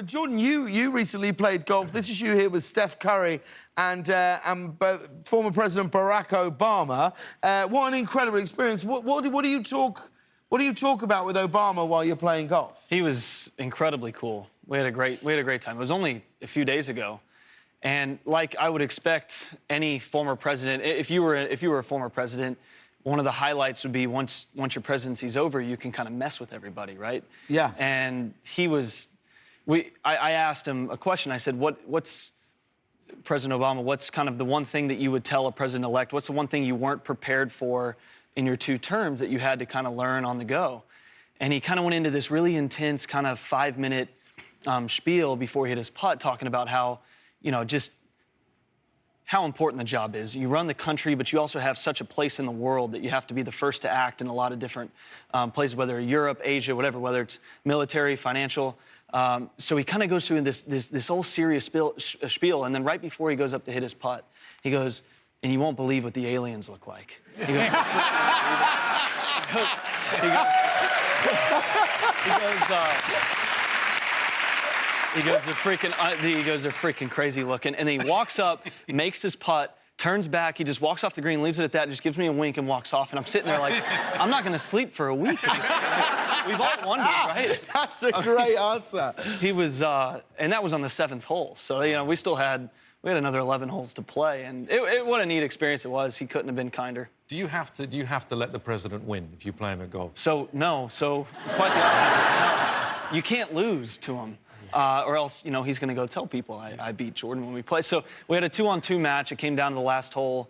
Jordan, you recently played golf. This is you here with Steph Curry and former President Barack Obama. What an incredible experience. What do you talk about with Obama while you're playing golf? He was incredibly cool. We had a great time. It was only a few days ago, and like I would expect any former president, if you were a former president, one of the highlights would be once your presidency's over, you can kind of mess with everybody, right? Yeah. And he was. I asked him a question. I said, "What's President Obama? What's kind of the one thing that you would tell a president-elect? What's the one thing you weren't prepared for in your 2 terms that you had to kind of learn on the go?" And he kind of went into this really intense kind of 5-minute spiel before he hit his putt, talking about how, just how important the job is. You run the country, but you also have such a place in the world that you have to be the first to act in a lot of different places, whether Europe, Asia, whatever, whether it's military, financial. So he kind of goes through this whole serious spiel, and then right before he goes up to hit his putt, he goes, "And you won't believe what the aliens look like." He goes, they're freaking crazy looking. And then he walks up, makes his putt, turns back, he just walks off the green, leaves it at that, just gives me a wink and walks off. And I'm sitting there like, I'm not gonna sleep for a week. We've all wondered, right? That's a great answer. He was, and that was on the 7th hole. So, we had another 11 holes to play, and what a neat experience it was. He couldn't have been kinder. Do you have to let the president win if you play him at golf? So quite the opposite. No, you can't lose to him, or else he's going to go tell people I beat Jordan when we play. So we had a 2-on-2 match. It came down to the last hole,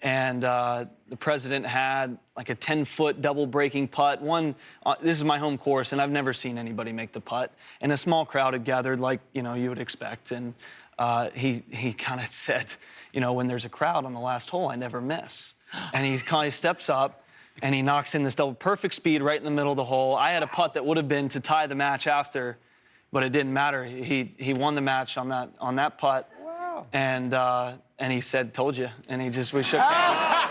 and the president had like a 10-foot double breaking putt. This is my home course, and I've never seen anybody make the putt. And a small crowd had gathered, like you would expect, and he kind of said, when there's a crowd on the last hole, I never miss. And he kind of steps up, and he knocks in this double, perfect speed right in the middle of the hole. I had a putt that would have been to tie the match after, but it didn't matter. He won the match on that putt. Wow. And he said, "Told you," and we shook hands.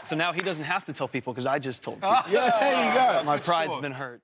So now he doesn't have to tell people because I just told people. Yeah, there you go. My pride's been hurt.